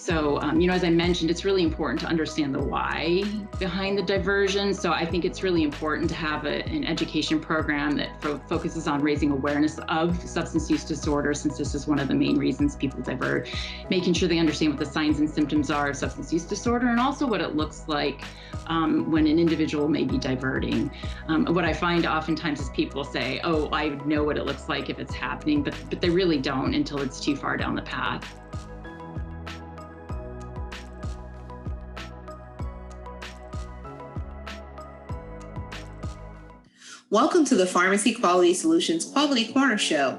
So, as I mentioned, it's really important to understand the why behind the diversion. So I think it's really important to have an education program that focuses on raising awareness of substance use disorder, since this is one of the main reasons people divert, making sure they understand what the signs and symptoms are of substance use disorder, and also what it looks like when an individual may be diverting. What I find oftentimes is people say, oh, I know what it looks like if it's happening, but they really don't until it's too far down the path. Welcome to the Pharmacy Quality Solutions Quality Corner Show,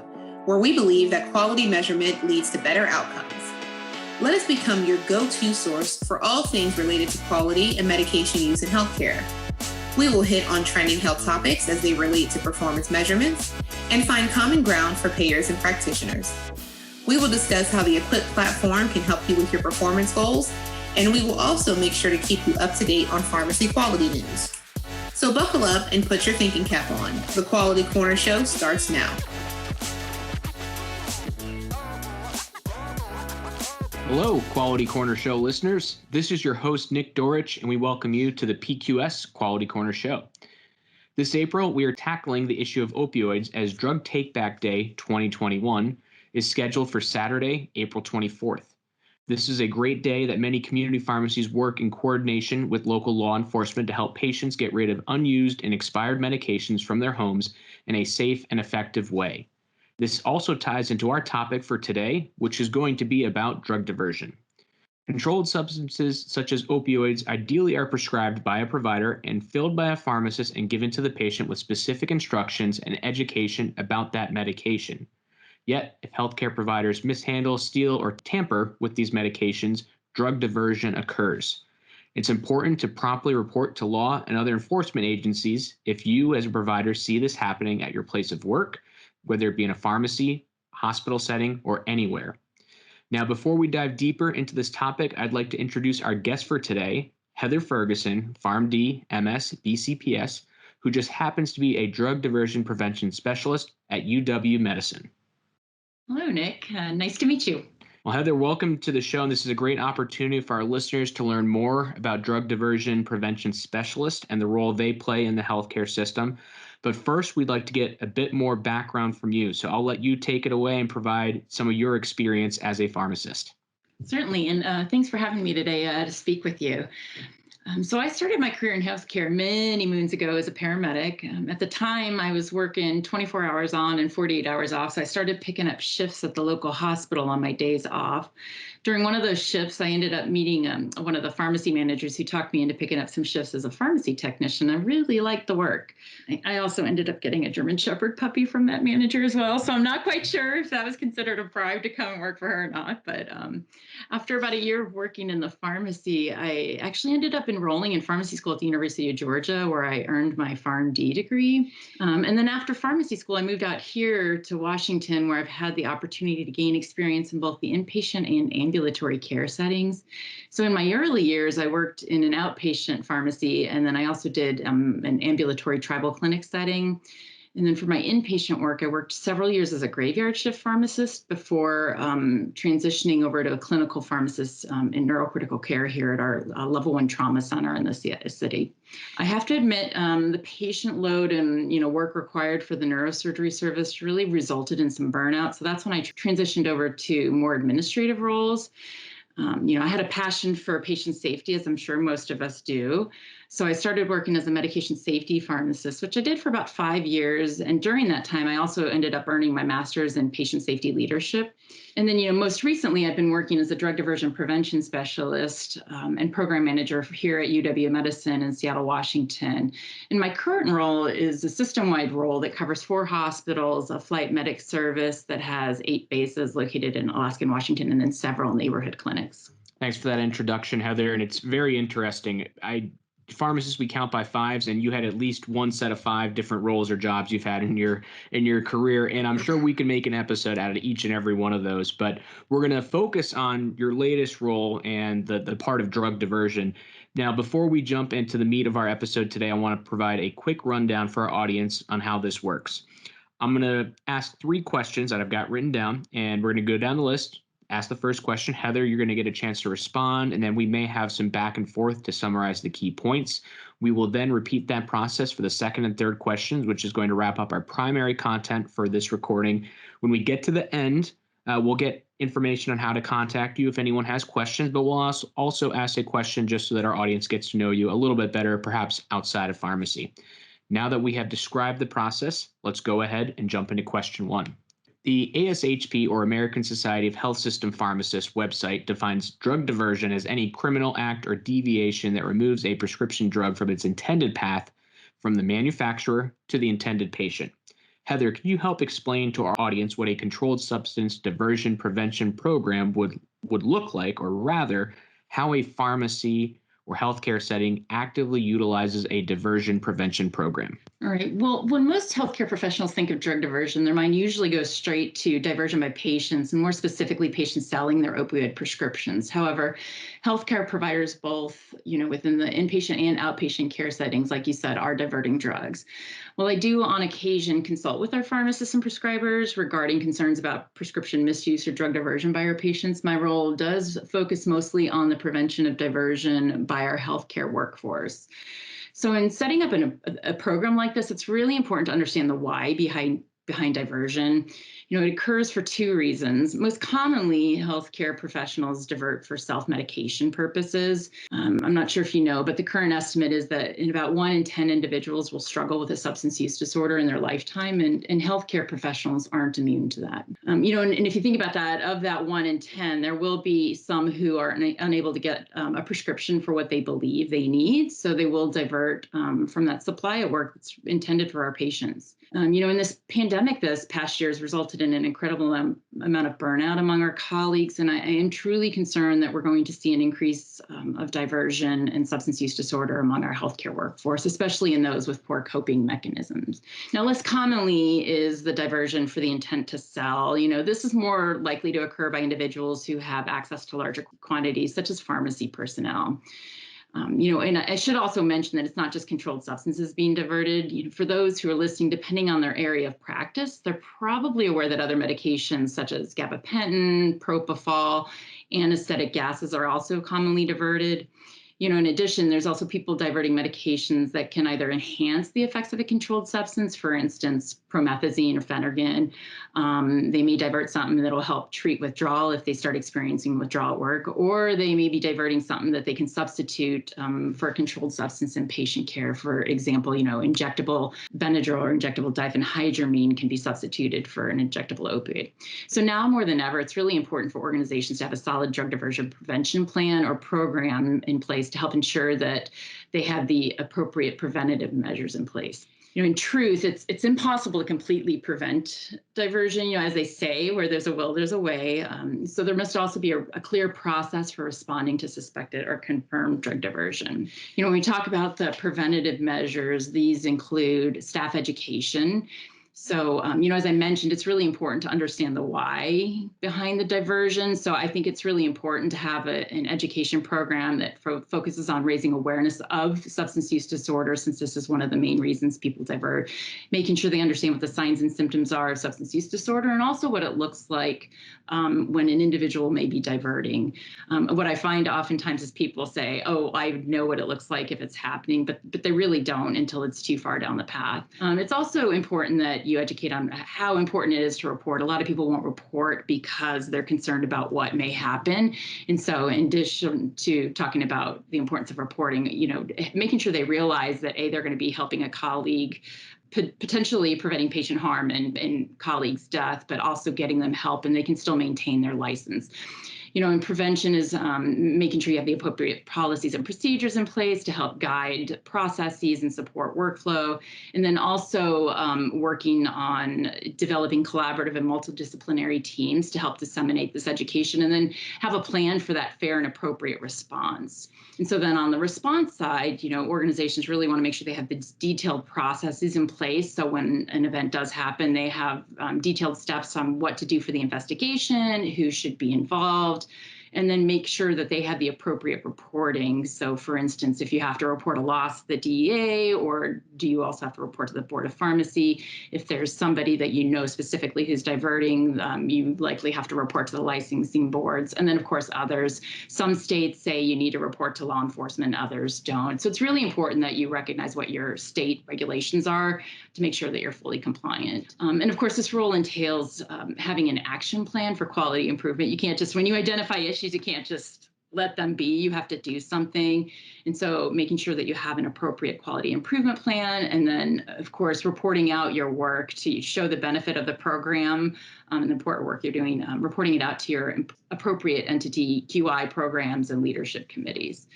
where we believe that quality measurement leads to better outcomes. Let us become your go-to source for all things related to quality and medication use in healthcare. We will hit on trending health topics as they relate to performance measurements and find common ground for payers and practitioners. We will discuss how the Equip platform can help you with your performance goals, and we will also make sure to keep you up to date on pharmacy quality news. So buckle up and put your thinking cap on. The Quality Corner Show starts now. Hello, Quality Corner Show listeners. This is your host, Nick Dorich, and we welcome you to the PQS Quality Corner Show. This April, we are tackling the issue of opioids as Drug Take-Back Day 2021 is scheduled for Saturday, April 24th. This is a great day that many community pharmacies work in coordination with local law enforcement to help patients get rid of unused and expired medications from their homes in a safe and effective way. This also ties into our topic for today, which is going to be about drug diversion. Controlled substances such as opioids ideally are prescribed by a provider and filled by a pharmacist and given to the patient with specific instructions and education about that medication. Yet, if healthcare providers mishandle, steal, or tamper with these medications, drug diversion occurs. It's important to promptly report to law and other enforcement agencies if you as a provider see this happening at your place of work, whether it be in a pharmacy, hospital setting, or anywhere. Now, before we dive deeper into this topic, I'd like to introduce our guest for today, Heather Ferguson, PharmD, MS, BCPS, who just happens to be a drug diversion prevention specialist at UW-Medicine. Hello, Nick. Nice to meet you. Well, Heather, welcome to the show. And this is a great opportunity for our listeners to learn more about drug diversion prevention specialists and the role they play in the healthcare system. But first, we'd like to get a bit more background from you. So I'll let you take it away and provide some of your experience as a pharmacist. Certainly. And thanks for having me today to speak with you. So I started my career in healthcare many moons ago as a paramedic. At the time, I was working 24 hours on and 48 hours off. So I started picking up shifts at the local hospital on my days off. During one of those shifts, I ended up meeting one of the pharmacy managers who talked me into picking up some shifts as a pharmacy technician. I really liked the work. I also ended up getting a German Shepherd puppy from that manager as well. So I'm not quite sure if that was considered a bribe to come and work for her or not. But after about a year of working in the pharmacy, I actually ended up enrolling in pharmacy school at the University of Georgia, where I earned my PharmD degree. And then after pharmacy school, I moved out here to Washington, where I've had the opportunity to gain experience in both the inpatient and ambulatory care settings. So in my early years, I worked in an outpatient pharmacy, and then I also did an ambulatory tribal clinic setting. And then for my inpatient work, I worked several years as a graveyard shift pharmacist before transitioning over to a clinical pharmacist in neurocritical care here at our level 1 trauma center in the city. I have to admit, the patient load and work required for the neurosurgery service really resulted in some burnout. So that's when I transitioned over to more administrative roles. I had a passion for patient safety, as I'm sure most of us do. So I started working as a medication safety pharmacist, which I did for about 5 years. And during that time, I also ended up earning my master's in patient safety leadership. And then, most recently, I've been working as a drug diversion prevention specialist and program manager here at UW-Medicine in Seattle, Washington. And my current role is a system-wide role that covers 4 hospitals, a flight medic service that has 8 bases located in Alaska and Washington, and then several neighborhood clinics. Thanks for that introduction, Heather. And it's very interesting. Pharmacists, we count by 5s, and you had at least one set of 5 different roles or jobs you've had in your career. And I'm sure we can make an episode out of each and every one of those. But we're going to focus on your latest role and the part of drug diversion. Now, before we jump into the meat of our episode today, I want to provide a quick rundown for our audience on how this works. I'm going to ask 3 questions that I've got written down, and we're going to go down the list, ask the first question. Heather, you're going to get a chance to respond, and then we may have some back and forth to summarize the key points. We will then repeat that process for the second and third questions, which is going to wrap up our primary content for this recording. When we get to the end, we'll get information on how to contact you if anyone has questions, but we'll also ask a question just so that our audience gets to know you a little bit better, perhaps outside of pharmacy. Now that we have described the process, let's go ahead and jump into question 1. The ASHP, or American Society of Health System Pharmacists website, defines drug diversion as any criminal act or deviation that removes a prescription drug from its intended path from the manufacturer to the intended patient. Heather, can you help explain to our audience what a controlled substance diversion prevention program would look like, or rather, how a pharmacy or healthcare setting actively utilizes a diversion prevention program? All right. Well, when most healthcare professionals think of drug diversion, their mind usually goes straight to diversion by patients, and more specifically, patients selling their opioid prescriptions. However, healthcare providers, both within the inpatient and outpatient care settings, like you said, are diverting drugs. Well, I do on occasion consult with our pharmacists and prescribers regarding concerns about prescription misuse or drug diversion by our patients. My role does focus mostly on the prevention of diversion by our healthcare workforce. So in setting up a program like this, it's really important to understand the why behind diversion. It occurs for two reasons. Most commonly, healthcare professionals divert for self-medication purposes. I'm not sure if you know, but the current estimate is that about 1 in 10 individuals will struggle with a substance use disorder in their lifetime, and healthcare professionals aren't immune to that. And if you think about that, of that 1 in 10, there will be some who are unable to get a prescription for what they believe they need, so they will divert from that supply of work that's intended for our patients. In this pandemic this past year has resulted in an incredible amount of burnout among our colleagues, and I am truly concerned that we're going to see an increase of diversion and substance use disorder among our healthcare workforce, especially in those with poor coping mechanisms. Now, less commonly is the diversion for the intent to sell. This is more likely to occur by individuals who have access to larger quantities, such as pharmacy personnel. And I should also mention that it's not just controlled substances being diverted. For those who are listening, depending on their area of practice, they're probably aware that other medications such as gabapentin, propofol, anesthetic gases are also commonly diverted. In addition, there's also people diverting medications that can either enhance the effects of a controlled substance, for instance, promethazine or Phenergan. They may divert something that'll help treat withdrawal if they start experiencing withdrawal at work, or they may be diverting something that they can substitute for a controlled substance in patient care. For example, injectable Benadryl or injectable diphenhydramine can be substituted for an injectable opioid. So now more than ever, it's really important for organizations to have a solid drug diversion prevention plan or program in place to help ensure that they have the appropriate preventative measures in place. In truth, it's impossible to completely prevent diversion. As they say, where there's a will, there's a way. So there must also be a clear process for responding to suspected or confirmed drug diversion. When we talk about the preventative measures, these include staff education. So, as I mentioned, it's really important to understand the why behind the diversion. So I think it's really important to have an education program that focuses on raising awareness of substance use disorder, since this is one of the main reasons people divert, making sure they understand what the signs and symptoms are of substance use disorder, and also what it looks like when an individual may be diverting. What I find oftentimes is people say, oh, I know what it looks like if it's happening, but they really don't until it's too far down the path. It's also important that you educate on how important it is to report. A lot of people won't report because they're concerned about what may happen. And so in addition to talking about the importance of reporting, making sure they realize that they're going to be helping a colleague, potentially preventing patient harm and colleagues' death, but also getting them help, and they can still maintain their license. And prevention is making sure you have the appropriate policies and procedures in place to help guide processes and support workflow. And then also working on developing collaborative and multidisciplinary teams to help disseminate this education, and then have a plan for that fair and appropriate response. And so then on the response side, organizations really want to make sure they have the detailed processes in place. So when an event does happen, they have detailed steps on what to do for the investigation, who should be involved, and then make sure that they have the appropriate reporting. So for instance, if you have to report a loss to the DEA, or do you also have to report to the Board of Pharmacy? If there's somebody that you know specifically who's diverting, you likely have to report to the licensing boards. And then of course others, some states say you need to report to law enforcement, others don't. So it's really important that you recognize what your state regulations are to make sure that you're fully compliant. And of course, this role entails having an action plan for quality improvement. You can't just, when you identify issues, you can't just let them be. You have to do something. And so making sure that you have an appropriate quality improvement plan, and then of course, reporting out your work to show the benefit of the program and the important work you're doing, reporting it out to your appropriate entity, QI programs and leadership committees.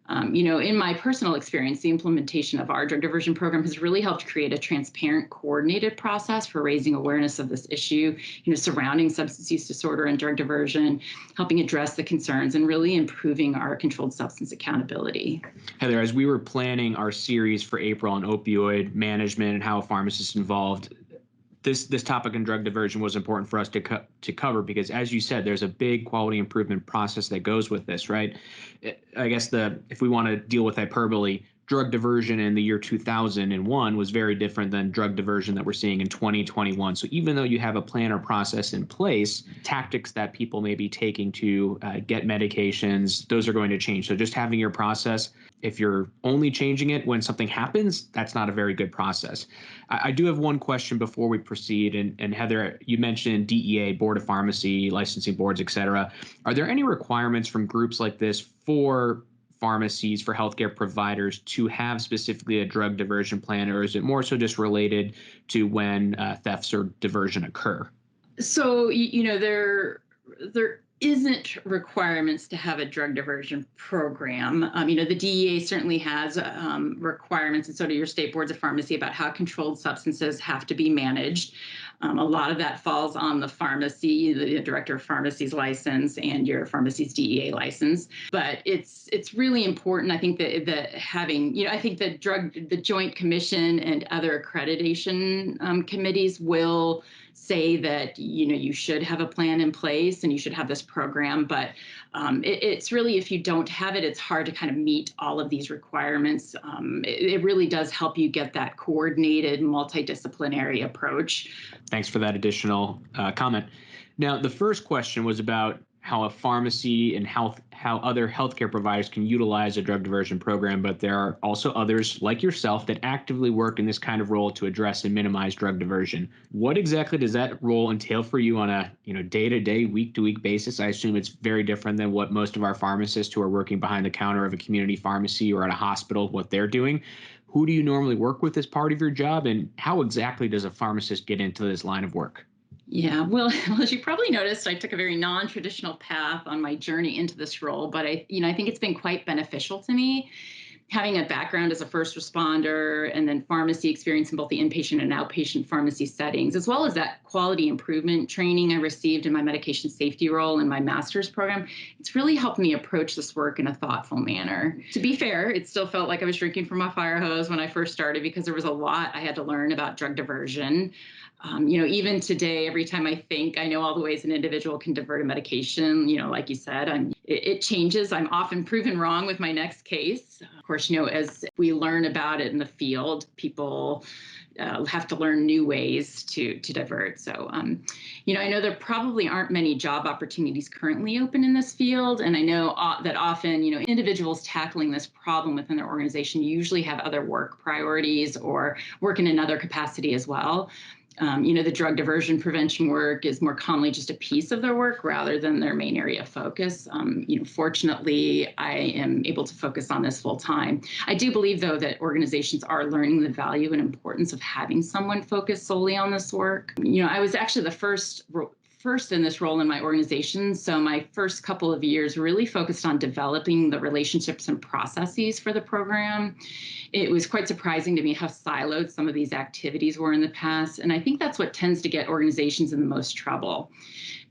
In my personal experience, the implementation of our drug diversion program has really helped create a transparent, coordinated process for raising awareness of this issue, surrounding substance use disorder and drug diversion, helping address the concerns, and really improving our controlled substance accountability. Heather, as we were planning our series for April on opioid management and how a pharmacist is involved, this topic on drug diversion was important for us to cover because, as you said, there's a big quality improvement process that goes with this, right? I guess if we want to deal with hyperbole, drug diversion in the year 2001 was very different than drug diversion that we're seeing in 2021. So even though you have a plan or process in place, tactics that people may be taking to get medications, those are going to change. So just having your process, if you're only changing it when something happens, that's not a very good process. I do have one question before we proceed. And Heather, you mentioned DEA, Board of Pharmacy, licensing boards, et cetera. Are there any requirements from groups like this for pharmacies, for healthcare providers to have specifically a drug diversion plan, or is it more so just related to when thefts or diversion occur? So, there isn't requirements to have a drug diversion program. The DEA certainly has requirements, and so do your state boards of pharmacy, about how controlled substances have to be managed. A lot of that falls on the pharmacy, the director of pharmacy's license, and your pharmacy's DEA license. But it's really important. I think that having, I think the Joint Commission and other accreditation committees will say that you should have a plan in place and you should have this program, but it's really, if you don't have it, it's hard to kind of meet all of these requirements. It really does help you get that coordinated, multidisciplinary approach. Thanks for that additional comment. Now, the first question was about how a pharmacy and how other healthcare providers can utilize a drug diversion program, but there are also others like yourself that actively work in this kind of role to address and minimize drug diversion. What exactly does that role entail for you on a day-to-day, week-to-week basis? I assume it's very different than what most of our pharmacists who are working behind the counter of a community pharmacy or at a hospital, what they're doing. Who do you normally work with as part of your job, and how exactly does a pharmacist get into this line of work? Yeah, well, as you probably noticed, I took a very non-traditional path on my journey into this role, but I think it's been quite beneficial to me. Having a background as a first responder and then pharmacy experience in both the inpatient and outpatient pharmacy settings, as well as that quality improvement training I received in my medication safety role in my master's program, it's really helped me approach this work in a thoughtful manner. To be fair, it still felt like I was drinking from a fire hose when I first started because there was a lot I had to learn about drug diversion. Even today, every time I think I know all the ways an individual can divert a medication, like you said, it changes. I'm often proven wrong with my next case. Of course, as we learn about it in the field, people have to learn new ways to divert. So, I know there probably aren't many job opportunities currently open in this field. And I know that often, individuals tackling this problem within their organization usually have other work priorities or work in another capacity as well. The drug diversion prevention work is more commonly just a piece of their work rather than their main area of focus. Fortunately, I am able to focus on this full time. I do believe, though, that organizations are learning the value and importance of having someone focus solely on this work. I was actually the first in this role in my organization. So my first couple of years really focused on developing the relationships and processes for the program. It was quite surprising to me how siloed some of these activities were in the past. And I think that's what tends to get organizations in the most trouble.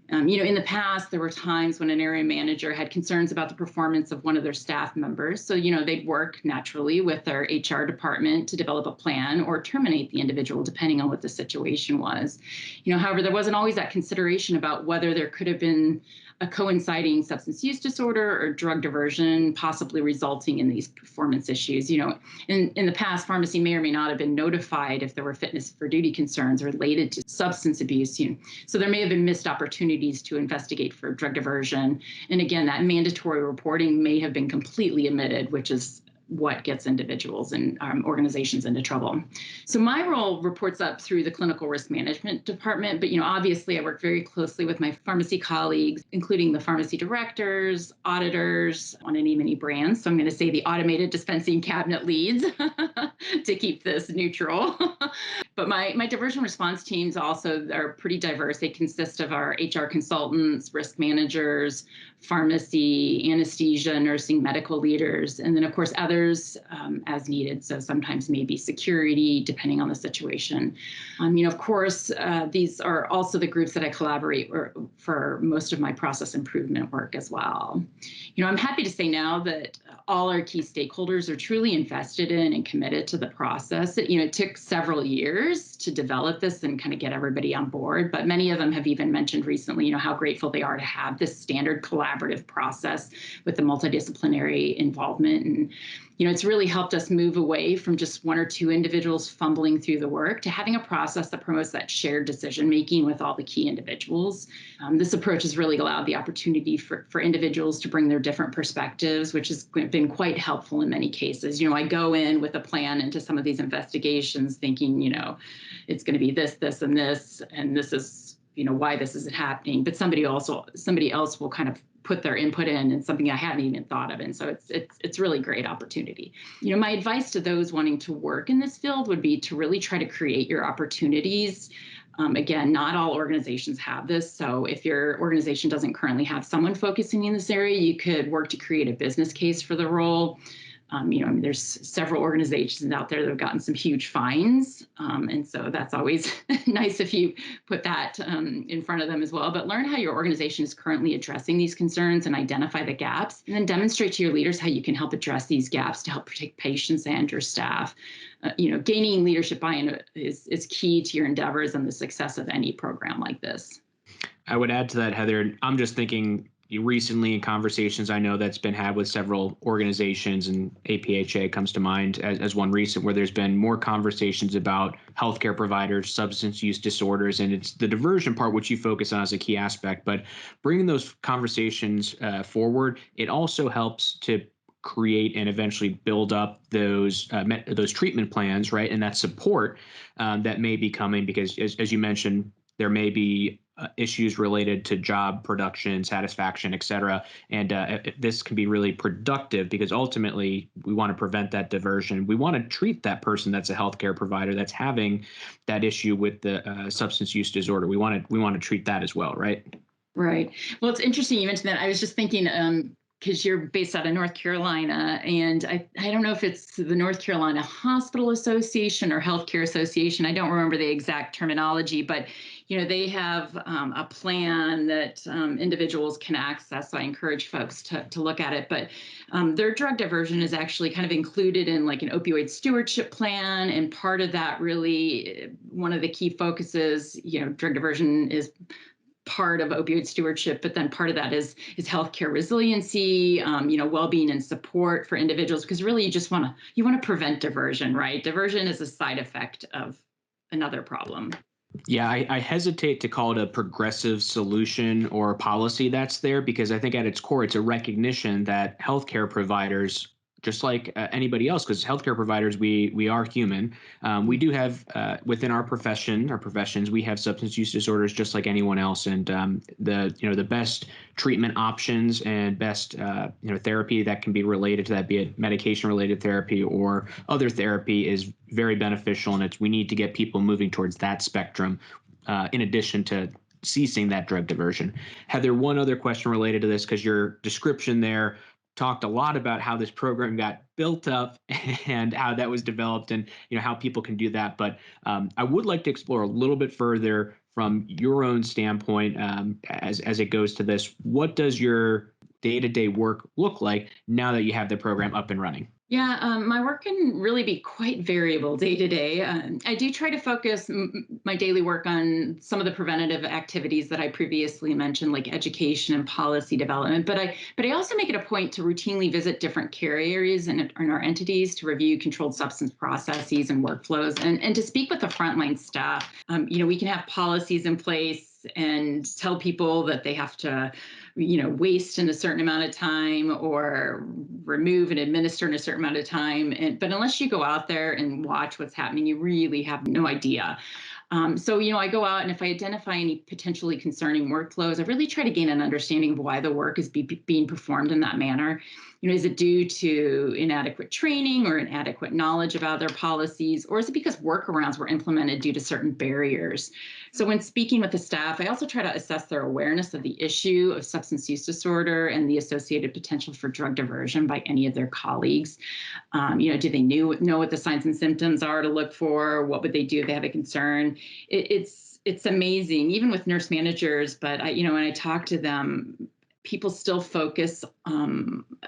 In the past, there were times when an area manager had concerns about the performance of one of their staff members. So, they'd work naturally with their HR department to develop a plan or terminate the individual, depending on what the situation was. However, there wasn't always that consideration about whether there could have been a coinciding substance use disorder or drug diversion, possibly resulting in these performance issues. In the past, pharmacy may or may not have been notified if there were fitness for duty concerns related to substance abuse. So there may have been missed opportunities to investigate for drug diversion. And again, that mandatory reporting may have been completely omitted, which is what gets individuals and organizations into trouble. So my role reports up through the clinical risk management department, but obviously I work very closely with my pharmacy colleagues, including the pharmacy directors, auditors, I want to name any brands. So I'm going to say the automated dispensing cabinet leads to keep this neutral. But my diversion response teams also are pretty diverse. They consist of our HR consultants, risk managers, pharmacy, anesthesia, nursing, medical leaders, and then, of course, others as needed. So sometimes maybe security, depending on the situation. Of course, these are also the groups that I collaborate for most of my process improvement work as well. I'm happy to say now that all our key stakeholders are truly invested in and committed to the process. It took several years to develop this and kind of get everybody on board, but many of them have even mentioned recently, how grateful they are to have this standard collaborative process with the multidisciplinary involvement. And, it's really helped us move away from just one or two individuals fumbling through the work to having a process that promotes that shared decision-making with all the key individuals. This approach has really allowed the opportunity for individuals to bring their different perspectives, which has been quite helpful in many cases. I go in with a plan into some of these investigations thinking, it's going to be this, and this is, why this isn't happening. But somebody else will kind of put their input in and something I hadn't even thought of. And so it's really great opportunity. My advice to those wanting to work in this field would be to really try to create your opportunities. Again, not all organizations have this. So if your organization doesn't currently have someone focusing in this area, you could work to create a business case for the role. There's several organizations out there that have gotten some huge fines. And so that's always nice if you put that in front of them as well. But learn how your organization is currently addressing these concerns and identify the gaps, and then demonstrate to your leaders how you can help address these gaps to help protect patients and your staff. Gaining leadership buy-in is key to your endeavors and the success of any program like this. I would add to that, Heather, I'm just thinking recently in conversations I know that's been had with several organizations, and APHA comes to mind as one recent, where there's been more conversations about healthcare providers, substance use disorders, and it's the diversion part which you focus on as a key aspect. But bringing those conversations forward, it also helps to create and eventually build up those treatment plans, right? And that support that may be coming, because as you mentioned, there may be issues related to job production, satisfaction, et cetera. And this can be really productive, because ultimately we want to prevent that diversion. We want to treat that person that's a healthcare provider that's having that issue with the substance use disorder. We want to treat that as well, right? Right. Well, it's interesting you mentioned that. I was just thinking, because you're based out of North Carolina, and I don't know if it's the North Carolina Hospital Association or Healthcare Association. I don't remember the exact terminology, but they have a plan that individuals can access. So I encourage folks to look at it. But their drug diversion is actually kind of included in like an opioid stewardship plan, and part of that really, one of the key focuses, drug diversion is part of opioid stewardship, but then part of that is healthcare resiliency, well-being and support for individuals, because really you want to prevent diversion, right? Diversion is a side effect of another problem. Yeah, I hesitate to call it a progressive solution or policy that's there, because I think at its core, it's a recognition that healthcare providers, just like anybody else, because healthcare providers, we are human. We do have within our professions, we have substance use disorders just like anyone else, and the best treatment options and best therapy that can be related to that, be it medication related therapy or other therapy, is very beneficial, and we need to get people moving towards that spectrum in addition to ceasing that drug diversion. Heather, one other question related to this, because your description there talked a lot about how this program got built up and how that was developed and how people can do that. But I would like to explore a little bit further from your own standpoint as it goes to this. What does your day-to-day work look like now that you have the program up and running? Yeah, my work can really be quite variable day to day. I do try to focus my daily work on some of the preventative activities that I previously mentioned, like education and policy development. But I also make it a point to routinely visit different care areas in our entities to review controlled substance processes and workflows, and to speak with the frontline staff. We can have policies in place and tell people that they have to waste in a certain amount of time or remove and administer in a certain amount of time. But unless you go out there and watch what's happening, you really have no idea. So I go out, and if I identify any potentially concerning workflows, I really try to gain an understanding of why the work is being performed in that manner. Is it due to inadequate training or inadequate knowledge about their policies, or is it because workarounds were implemented due to certain barriers? So when speaking with the staff, I also try to assess their awareness of the issue of substance use disorder and the associated potential for drug diversion by any of their colleagues. Do they know what the signs and symptoms are to look for? What would they do if they have a concern? It's amazing, even with nurse managers. But when I talk to them, people still focus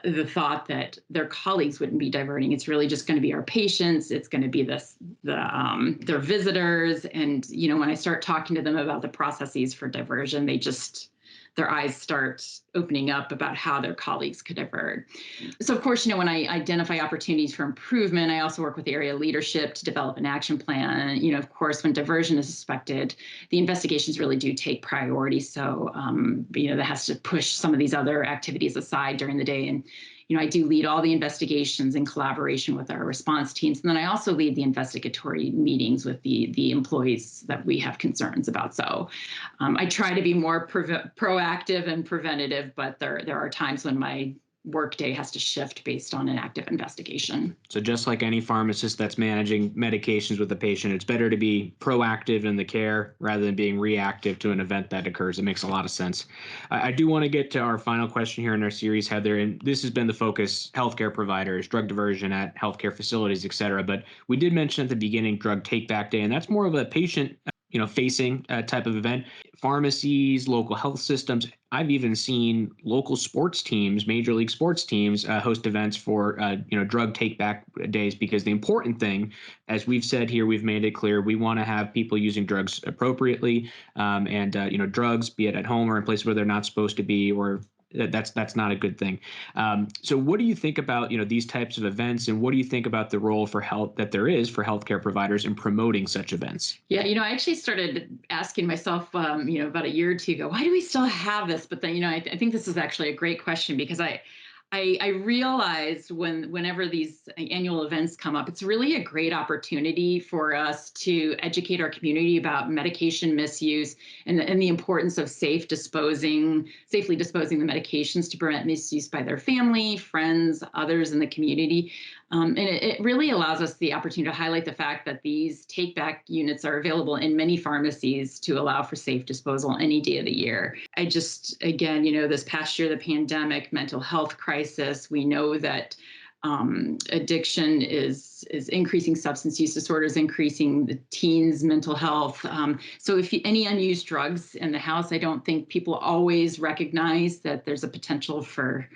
the thought that their colleagues wouldn't be diverting. It's really just going to be our patients. It's going to be their visitors. And when I start talking to them about the processes for diversion, their eyes start opening up about how their colleagues could divert. So, of course, when I identify opportunities for improvement, I also work with the area leadership to develop an action plan. Of course, when diversion is suspected, the investigations really do take priority. So, that has to push some of these other activities aside during the day. And I do lead all the investigations in collaboration with our response teams. And then I also lead the investigatory meetings with the employees that we have concerns about. So I try to be more proactive and preventative, but there are times when my workday has to shift based on an active investigation. So just like any pharmacist that's managing medications with a patient, it's better to be proactive in the care rather than being reactive to an event that occurs. It makes a lot of sense. I do want to get to our final question here in our series, Heather, and this has been the focus: healthcare providers, drug diversion at healthcare facilities, et cetera. But we did mention at the beginning Drug Take Back Day, and that's more of a patient facing type of event. Pharmacies, local health systems. I've even seen local sports teams, major league sports teams, host events for drug take back days, because the important thing, as we've said here, we've made it clear, we want to have people using drugs appropriately, and drugs, be it at home or in places where they're not supposed to be, or that's not a good thing. So what do you think about these types of events, and what do you think about the role for health that there is for healthcare providers in promoting such events? Yeah, I actually started asking myself, about a year or two ago, why do we still have this? But then, I think this is actually a great question, because I realized whenever these annual events come up, it's really a great opportunity for us to educate our community about medication misuse and the importance of safely disposing the medications to prevent misuse by their family, friends, others in the community. And it really allows us the opportunity to highlight the fact that these take-back units are available in many pharmacies to allow for safe disposal any day of the year. Again, this past year, the pandemic, mental health crisis, we know that addiction is increasing, substance use disorders increasing, the teens' mental health. So if any unused drugs in the house, I don't think people always recognize that there's a potential for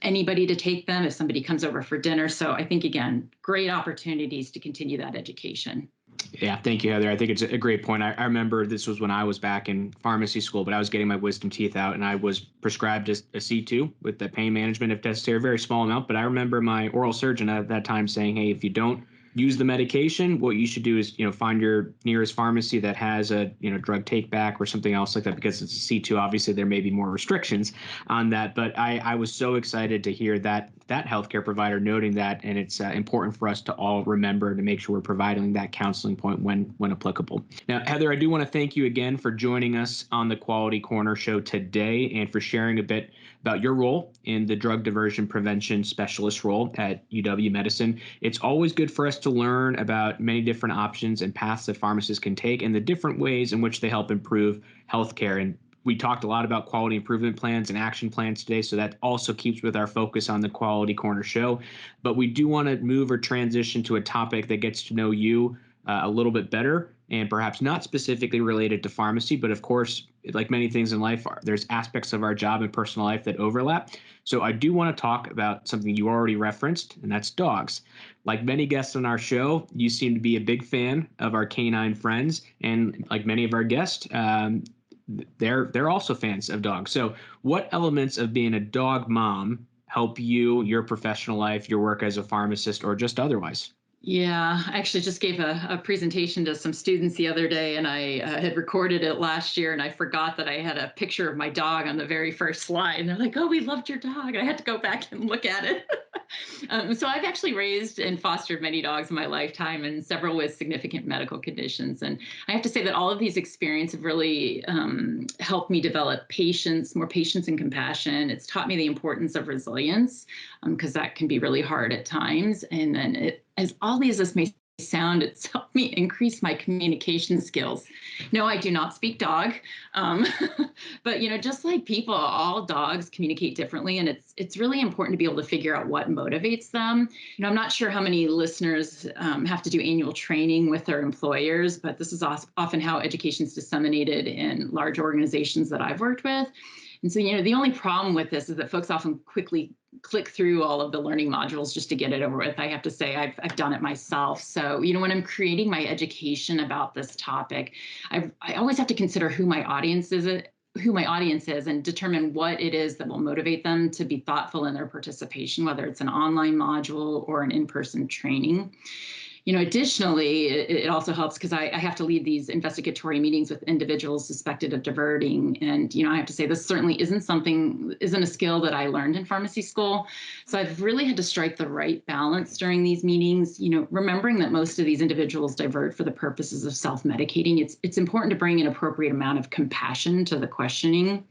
anybody to take them if somebody comes over for dinner. So I think, again, great opportunities to continue that education. Yeah, thank you, Heather. I think it's a great point. I remember this was when I was back in pharmacy school, but I was getting my wisdom teeth out, and I was prescribed a C2 with the pain management if necessary, a very small amount. But I remember my oral surgeon at that time saying, hey, if you don't use the medication, what you should do is, find your nearest pharmacy that has a, drug take back or something else like that, because it's a C2. Obviously, there may be more restrictions on that. But I was so excited to hear that healthcare provider noting that, and it's important for us to all remember to make sure we're providing that counseling point when applicable. Now, Heather, I do want to thank you again for joining us on the Quality Corner show today, and for sharing a bit about your role in the Drug Diversion Prevention Specialist role at UW-Medicine. It's always good for us to learn about many different options and paths that pharmacists can take, and the different ways in which they help improve healthcare. And We talked a lot about quality improvement plans and action plans today, so that also keeps with our focus on the Quality Corner show. But we do want to move or transition to a topic that gets to know you a little bit better, and perhaps not specifically related to pharmacy, but of course, like many things in life, there's aspects of our job and personal life that overlap. So I do want to talk about something you already referenced, and that's dogs. Like many guests on our show, you seem to be a big fan of our canine friends, and like many of our guests, they're also fans of dogs. So what elements of being a dog mom help you, your professional life, your work as a pharmacist, or just otherwise? Yeah, I actually just gave a presentation to some students the other day, and I had recorded it last year, and I forgot that I had a picture of my dog on the very first slide. And they're like, "Oh, we loved your dog." I had to go back and look at it. So I've actually raised and fostered many dogs in my lifetime, and several with significant medical conditions. And I have to say that all of these experiences have really helped me develop patience, more patience and compassion. It's taught me the importance of resilience, because that can be really hard at times. And then as oddly as this may sound, it's helped me increase my communication skills. No, I do not speak dog, but just like people, all dogs communicate differently, and it's really important to be able to figure out what motivates them. I'm not sure how many listeners have to do annual training with their employers, but this is often how education is disseminated in large organizations that I've worked with. And so, the only problem with this is that folks often quickly click through all of the learning modules just to get it over with. I have to say I've done it myself. So, when I'm creating my education about this topic, I always have to consider who my audience is and determine what it is that will motivate them to be thoughtful in their participation, whether it's an online module or an in-person training. Additionally, it also helps because I have to lead these investigatory meetings with individuals suspected of diverting. And, I have to say this certainly isn't a skill that I learned in pharmacy school. So I've really had to strike the right balance during these meetings, remembering that most of these individuals divert for the purposes of self-medicating. It's important to bring an appropriate amount of compassion to the questioning.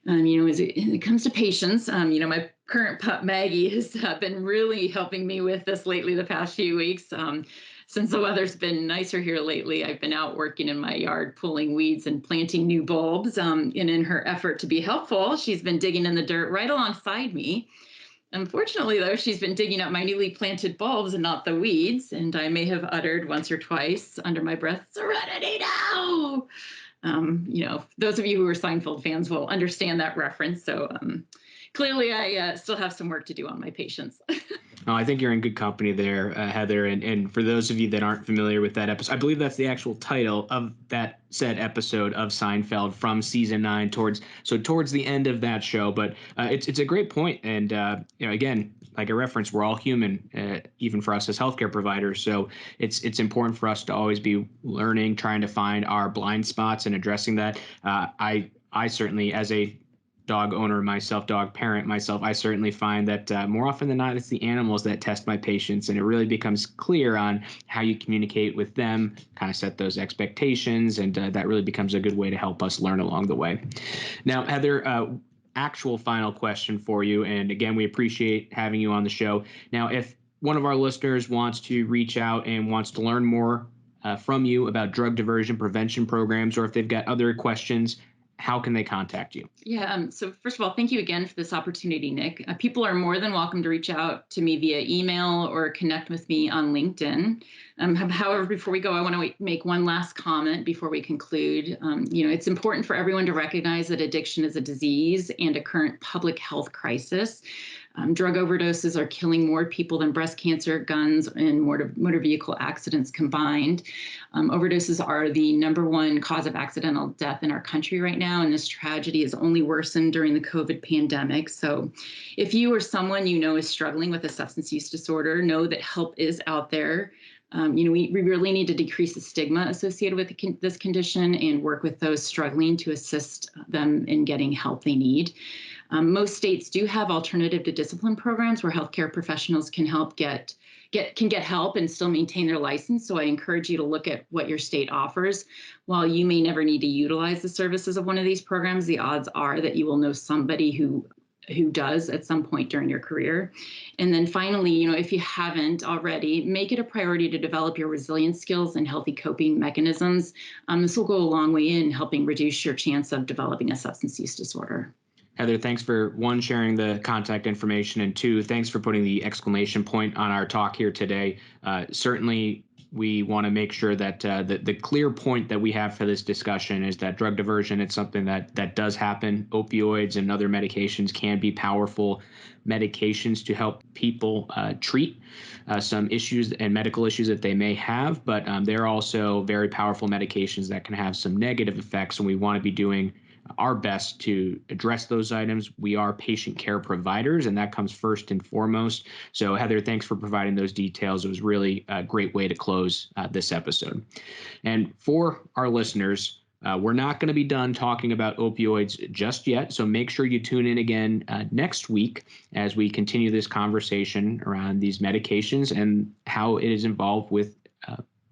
As it comes to patients, my current pup Maggie has been really helping me with this lately the past few weeks. Since the weather's been nicer here lately, I've been out working in my yard, pulling weeds and planting new bulbs. And in her effort to be helpful, she's been digging in the dirt right alongside me. Unfortunately, though, she's been digging up my newly planted bulbs and not the weeds. And I may have uttered once or twice under my breath, "Serenity now!" Those of you who are Seinfeld fans will understand that reference. So clearly, I still have some work to do on my patients. Oh, I think you're in good company there, Heather. And for those of you that aren't familiar with that episode, I believe that's the actual title of that said episode of Seinfeld from season 9 towards the end of that show. But it's a great point. And, again, like a reference, we're all human, even for us as healthcare providers. So it's important for us to always be learning, trying to find our blind spots and addressing that. I certainly, as a dog owner myself, dog parent myself, I certainly find that more often than not, it's the animals that test my patience, and it really becomes clear on how you communicate with them, kind of set those expectations, and that really becomes a good way to help us learn along the way. Now, Heather, actual final question for you, and again, we appreciate having you on the show. Now, if one of our listeners wants to reach out and wants to learn more from you about drug diversion prevention programs, or if they've got other questions, how can they contact you? Yeah. So first of all, thank you again for this opportunity, Nick. People are more than welcome to reach out to me via email or connect with me on LinkedIn. However, before we go, I want to make one last comment before we conclude. It's important for everyone to recognize that addiction is a disease and a current public health crisis. Drug overdoses are killing more people than breast cancer, guns, and motor vehicle accidents combined. Overdoses are the #1 cause of accidental death in our country right now, and this tragedy has only worsened during the COVID pandemic. So if you or someone you know is struggling with a substance use disorder, know that help is out there. We really need to decrease the stigma associated with this condition and work with those struggling to assist them in getting help they need. Most states do have alternative to discipline programs where healthcare professionals can get help and still maintain their license. So I encourage you to look at what your state offers. While you may never need to utilize the services of one of these programs, the odds are that you will know somebody who who does at some point during your career. And then finally, if you haven't already, make it a priority to develop your resilience skills and healthy coping mechanisms. This will go a long way in helping reduce your chance of developing a substance use disorder. Heather, thanks for one, sharing the contact information, and two, thanks for putting the exclamation point on our talk here today. Certainly, we want to make sure that the clear point that we have for this discussion is that drug diversion, it's something that does happen. Opioids and other medications can be powerful medications to help people treat some issues and medical issues that they may have, but they're also very powerful medications that can have some negative effects, and we want to be doing our best to address those items. We are patient care providers, and that comes first and foremost. So Heather, thanks for providing those details. It was really a great way to close this episode. And for our listeners, we're not going to be done talking about opioids just yet. So make sure you tune in again next week as we continue this conversation around these medications and how it is involved with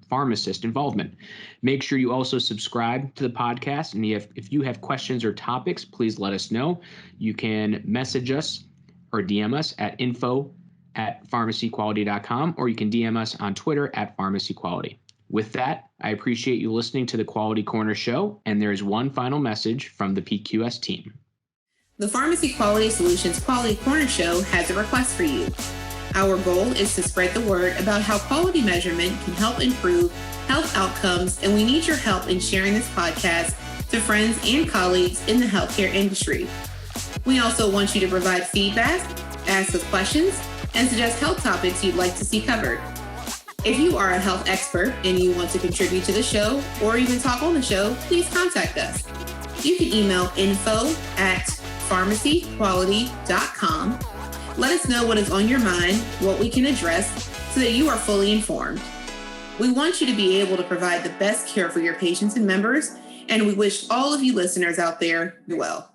pharmacist involvement. Make sure you also subscribe to the podcast. And if you have questions or topics, please let us know. You can message us or DM us at info@pharmacyquality.com, or you can DM us on Twitter @pharmacyquality. With that, I appreciate you listening to the Quality Corner Show. And there is one final message from the PQS team. The Pharmacy Quality Solutions Quality Corner Show has a request for you. Our goal is to spread the word about how quality measurement can help improve health outcomes, and we need your help in sharing this podcast to friends and colleagues in the healthcare industry. We also want you to provide feedback, ask us questions, and suggest health topics you'd like to see covered. If you are a health expert and you want to contribute to the show or even talk on the show, please contact us. You can email info@pharmacyquality.com. Let us know what is on your mind, what we can address, so that you are fully informed. We want you to be able to provide the best care for your patients and members, and we wish all of you listeners out there well.